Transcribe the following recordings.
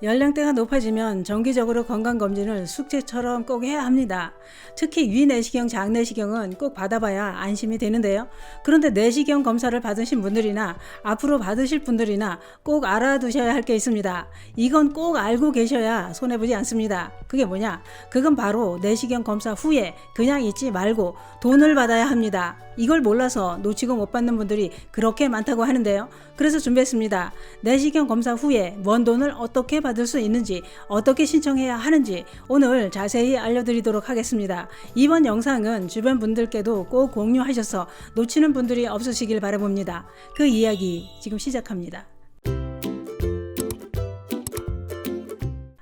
연령대가 높아지면 정기적으로 건강검진을 숙제처럼 꼭 해야 합니다. 특히 위내시경, 장내시경은 꼭 받아봐야 안심이 되는데요. 그런데 내시경 검사를 받으신 분들이나 앞으로 받으실 분들이나 꼭 알아두셔야 할 게 있습니다. 이건 꼭 알고 계셔야 손해보지 않습니다. 그게 뭐냐? 그건 바로 내시경 검사 후에 그냥 있지 말고 돈을 받아야 합니다. 이걸 몰라서 놓치고 못 받는 분들이 그렇게 많다고 하는데요. 그래서 준비했습니다. 내시경 검사 후에 원 돈을 어떻게 받을 수 있는지, 어떻게 신청해야 하는지 오늘 자세히 알려드리도록 하겠습니다. 이번 영상은 주변 분들께도 꼭 공유하셔서 놓치는 분들이 없으시길 바라봅니다. 그 이야기 지금 시작합니다.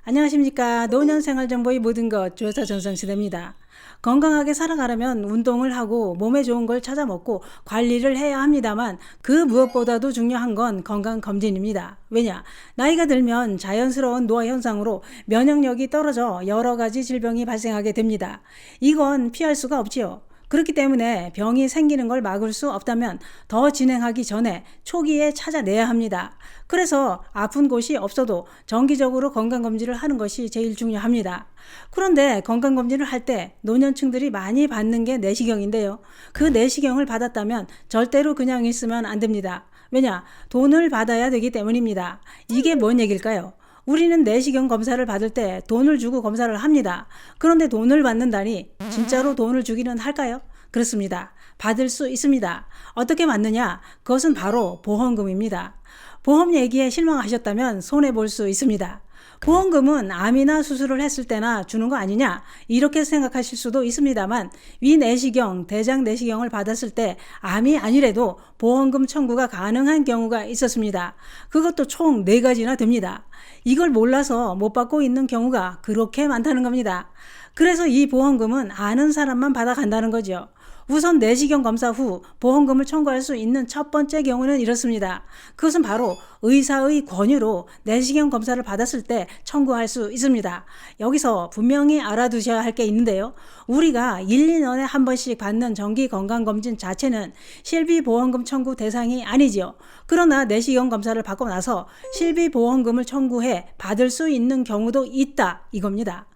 안녕하십니까. 노년생활정보의 모든 것 조사전성시대입니다. 건강하게 살아가려면 운동을 하고 몸에 좋은 걸 찾아 먹고 관리를 해야 합니다만 그 무엇보다도 중요한 건 건강검진입니다. 왜냐? 나이가 들면 자연스러운 노화 현상으로 면역력이 떨어져 여러 가지 질병이 발생하게 됩니다. 이건 피할 수가 없지요. 그렇기 때문에 병이 생기는 걸 막을 수 없다면 더 진행하기 전에 초기에 찾아내야 합니다. 그래서 아픈 곳이 없어도 정기적으로 건강검진을 하는 것이 제일 중요합니다. 그런데 건강검진을 할 때 노년층들이 많이 받는 게 내시경인데요. 그 내시경을 받았다면 절대로 그냥 있으면 안 됩니다. 왜냐? 돈을 받아야 되기 때문입니다. 이게 뭔 얘기일까요? 우리는 내시경 검사를 받을 때 돈을 주고 검사를 합니다. 그런데 돈을 받는다니 진짜로 돈을 주기는 할까요? 그렇습니다. 받을 수 있습니다. 어떻게 받느냐? 그것은 바로 보험금입니다. 보험 얘기에 실망하셨다면 손해볼 수 있습니다. 보험금은 암이나 수술을 했을 때나 주는 거 아니냐 이렇게 생각하실 수도 있습니다만 위내시경, 대장내시경을 받았을 때 암이 아니래도 보험금 청구가 가능한 경우가 있었습니다. 그것도 총 4가지나 됩니다. 이걸 몰라서 못 받고 있는 경우가 그렇게 많다는 겁니다. 그래서 이 보험금은 아는 사람만 받아간다는 거죠. 우선 내시경 검사 후 보험금을 청구할 수 있는 첫 번째 경우는 이렇습니다. 그것은 바로 의사의 권유로 내시경 검사를 받았을 때 청구할 수 있습니다. 여기서 분명히 알아두셔야 할 게 있는데요. 우리가 1, 2년에 한 번씩 받는 정기 건강검진 자체는 실비보험금 청구 대상이 아니지요. 그러나 내시경 검사를 받고 나서 실비보험금을 청구해 받을 수 있는 경우도 있다 이겁니다.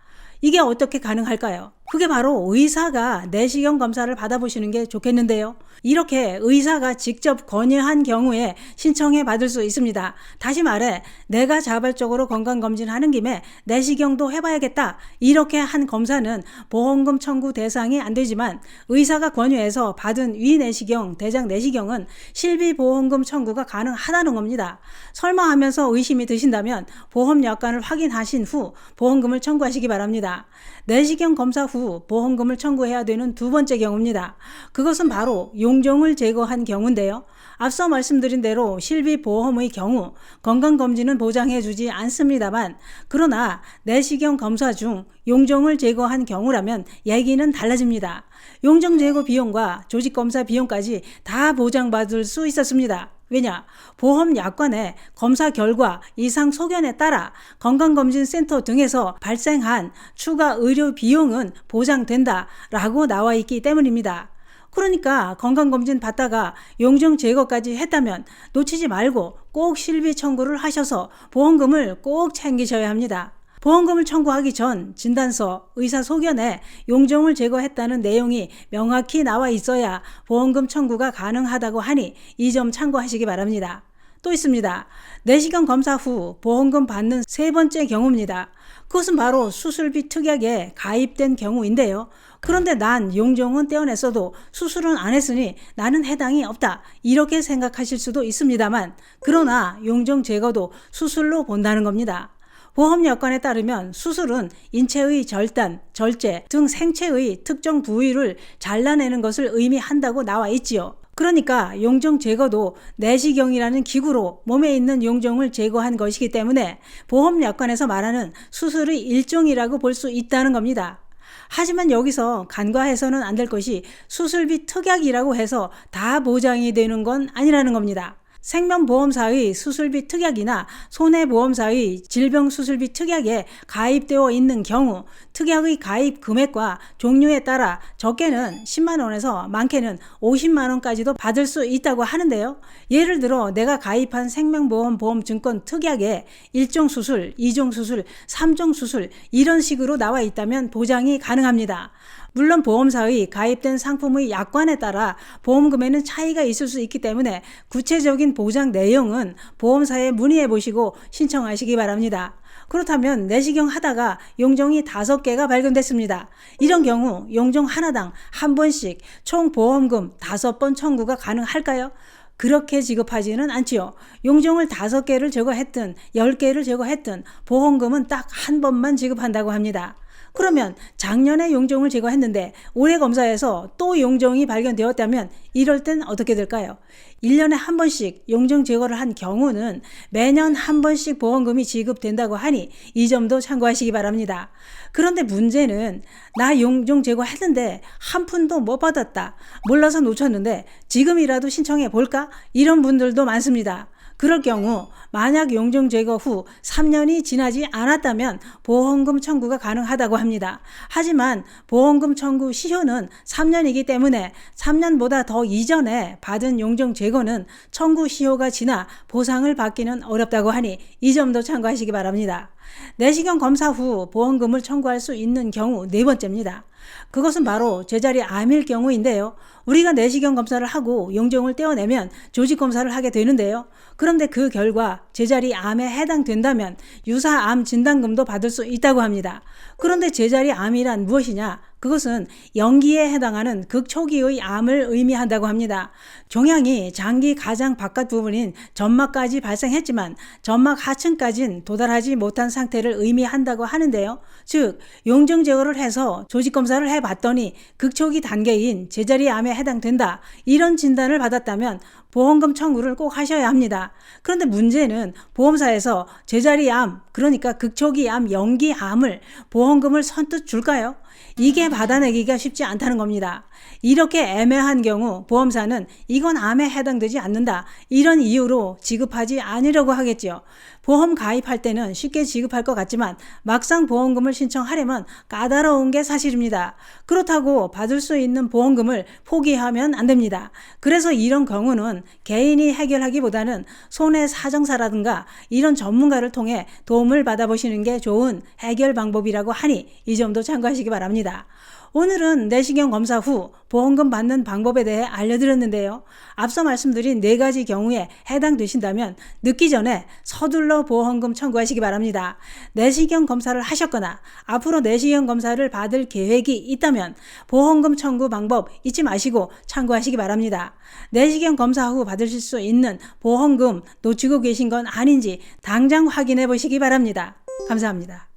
이게 어떻게 가능할까요? 그게 바로 의사가 내시경 검사를 받아보시는 게 좋겠는데요. 이렇게 의사가 직접 권유한 경우에 신청해 받을 수 있습니다. 다시 말해 내가 자발적으로 건강검진하는 김에 내시경도 해봐야겠다. 이렇게 한 검사는 보험금 청구 대상이 안 되지만 의사가 권유해서 받은 위내시경, 대장내시경은 실비보험금 청구가 가능하다는 겁니다. 설마 하면서 의심이 드신다면 보험 여건을 확인하신 후 보험금을 청구하시기 바랍니다. 내시경 검사 후 보험금을 청구해야 되는 두 번째 경우입니다. 그것은 바로 용종을 제거한 경우인데요. 앞서 말씀드린 대로 실비보험의 경우 건강검진은 보장해주지 않습니다만 그러나 내시경 검사 중 용종을 제거한 경우라면 얘기는 달라집니다. 용종 제거 비용과 조직검사 비용까지 다 보장받을 수 있었습니다. 왜냐? 보험 약관에 검사 결과, 이상 소견에 따라 건강검진센터 등에서 발생한 추가 의료 비용은 보장된다라고 나와 있기 때문입니다. 그러니까 건강검진 받다가 용종 제거까지 했다면 놓치지 말고 꼭 실비 청구를 하셔서 보험금을 꼭 챙기셔야 합니다. 보험금을 청구하기 전 진단서, 의사 소견에 용종을 제거했다는 내용이 명확히 나와 있어야 보험금 청구가 가능하다고 하니 이 점 참고하시기 바랍니다. 또 있습니다. 내시경 검사 후 보험금 받는 세 번째 경우입니다. 그것은 바로 수술비 특약에 가입된 경우인데요. 그런데 난 용종은 떼어냈어도 수술은 안 했으니 나는 해당이 없다. 이렇게 생각하실 수도 있습니다만 그러나 용종 제거도 수술로 본다는 겁니다. 보험 여건에 따르면 수술은 인체의 절단, 절제 등 생체의 특정 부위를 잘라내는 것을 의미한다고 나와 있지요. 그러니까 용종 제거도 내시경이라는 기구로 몸에 있는 용종을 제거한 것이기 때문에 보험 여건에서 말하는 수술의 일종이라고 볼 수 있다는 겁니다. 하지만 여기서 간과해서는 안 될 것이 수술비 특약이라고 해서 다 보장이 되는 건 아니라는 겁니다. 생명보험사의 수술비 특약이나 손해보험사의 질병수술비 특약에 가입되어 있는 경우 특약의 가입 금액과 종류에 따라 적게는 10만 원에서 많게는 50만 원까지도 받을 수 있다고 하는데요. 예를 들어 내가 가입한 생명보험 보험증권 특약에 1종 수술, 2종 수술, 3종 수술 이런 식으로 나와 있다면 보장이 가능합니다. 물론 보험사의 가입된 상품의 약관에 따라 보험금에는 차이가 있을 수 있기 때문에 구체적인 보장 내용은 보험사에 문의해 보시고 신청하시기 바랍니다. 그렇다면 내시경 하다가 용종이 5개가 발견됐습니다. 이런 경우 용종 하나당 한 번씩 총 보험금 5번 청구가 가능할까요? 그렇게 지급하지는 않지요. 용종을 5개를 제거했든 10개를 제거했든 보험금은 딱 한 번만 지급한다고 합니다. 그러면 작년에 용종을 제거했는데 올해 검사에서 또 용종이 발견되었다면 이럴 땐 어떻게 될까요? 1년에 한 번씩 용종 제거를 한 경우는 매년 한 번씩 보험금이 지급된다고 하니 이 점도 참고하시기 바랍니다. 그런데 문제는 나 용종 제거했는데 한 푼도 못 받았다. 몰라서 놓쳤는데 지금이라도 신청해 볼까? 이런 분들도 많습니다. 그럴 경우 만약 용종 제거 후 3년이 지나지 않았다면 보험금 청구가 가능하다고 합니다. 하지만 보험금 청구 시효는 3년이기 때문에 3년보다 더 이전에 받은 용종 제거는 청구 시효가 지나 보상을 받기는 어렵다고 하니 이 점도 참고하시기 바랍니다. 내시경 검사 후 보험금을 청구할 수 있는 경우 네 번째입니다. 그것은 바로 제자리 암일 경우인데요. 우리가 내시경 검사를 하고 용종을 떼어내면 조직 검사를 하게 되는데요. 그런데 그 결과 제자리 암에 해당된다면 유사암 진단금도 받을 수 있다고 합니다. 그런데 제자리 암이란 무엇이냐? 그것은 영기에 해당하는 극초기의 암을 의미한다고 합니다. 종양이 장기 가장 바깥 부분인 점막까지 발생했지만 점막 하층까지는 도달하지 못한 상태를 의미한다고 하는데요. 즉 용종 제거를 해서 조직 검사를 해봤더니 극초기 단계인 제자리 암에 해당된다. 이런 진단을 받았다면 보험금 청구를 꼭 하셔야 합니다. 그런데 문제는 보험사에서 제자리 암, 그러니까 극초기 암, 영기 암을 보험금을 선뜻 줄까요? 이게 받아내기가 쉽지 않다는 겁니다. 이렇게 애매한 경우 보험사는 이건 암에 해당되지 않는다. 이런 이유로 지급하지 않으려고 하겠지요. 보험 가입할 때는 쉽게 지급할 것 같지만 막상 보험금을 신청하려면 까다로운 게 사실입니다. 그렇다고 받을 수 있는 보험금을 포기하면 안 됩니다. 그래서 이런 경우는 개인이 해결하기보다는 손해사정사라든가 이런 전문가를 통해 도움을 받아보시는 게 좋은 해결 방법이라고 하니 이 점도 참고하시기 바랍니다. 오늘은 내시경 검사 후 보험금 받는 방법에 대해 알려드렸는데요. 앞서 말씀드린 4가지 경우에 해당되신다면 늦기 전에 서둘러 보험금 청구하시기 바랍니다. 내시경 검사를 하셨거나 앞으로 내시경 검사를 받을 계획이 있다면 보험금 청구 방법 잊지 마시고 참고하시기 바랍니다. 내시경 검사 후 받으실 수 있는 보험금 놓치고 계신 건 아닌지 당장 확인해 보시기 바랍니다. 감사합니다.